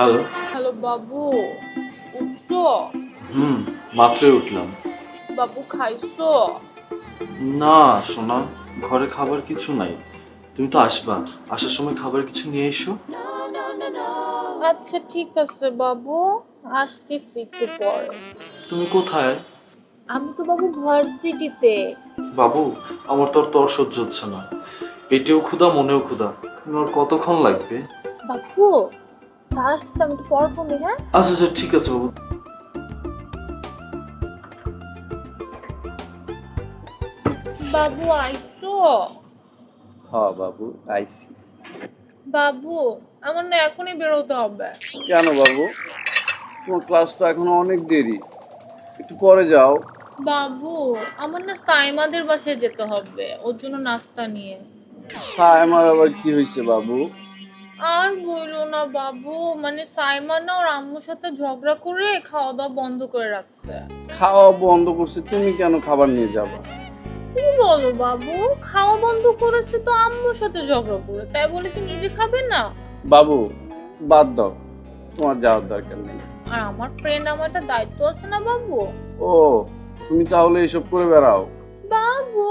Hello. Hello বাবু, উঠছো? হুম, মাত্রই উঠলাম। বাবু খাইছো? না সোনা, ঘরে খাবার কিছু নাই। তুমি তো আসবা, আসার সময় খাবার কিছু নিয়ে এসো। আচ্ছা ঠিক আছে বাবু, আসতেছি একটু পরে। তুমি কোথায়? আমি তো বাবু ভার্সিটিতে। বাবু, আমার তো আর তর সহ্য হচ্ছে না। পেটেও ক্ষুধা, মনেও ক্ষুধা। তোমার কতক্ষণ লাগবে? বাবু স্যার আসতেছে, আমি একটু পরে ফোন দিই, হ্যাঁ? আচ্ছা আচ্ছা, ঠিক আছে বাবু। বাবু আইছো? হ্যাঁ বাবু, আইসি। বাবু আমার না এখনই বেরোতে হবে। কেন বাবু? তোমার ক্লাস তো এখনো অনেক দেরি, একটু পরে যাও। বাবু আমার না সাইমাদের বাসায় যেতে হবে, ওর জন্য নাস্তা নিয়ে। আমার আবার কি হয়েছে বাবু? আর বইলো না বাবু, মানে সাইমা না ওর আম্মুর সাথে ঝগড়া করে খাওয়া দাওয়া বন্ধ করে রাখছে। খাওয়া বন্ধ করছে, তুমি কেন খাবার নিয়ে যাবা? কি বলো বাবু, খাওয়া বন্ধ করেছে তো আম্মুর সাথে ঝগড়া করে, তাই বলে কি নিজে খাবে না? বাবু বাদ দাও, তোমার যাওয়ার দরকার নেই। আর আমার ফ্রেন্ড, আমার একটা দায়িত্ব আছে না বাবু? ও, তুমি তাহলে এসব করে বেড়াও? বাবু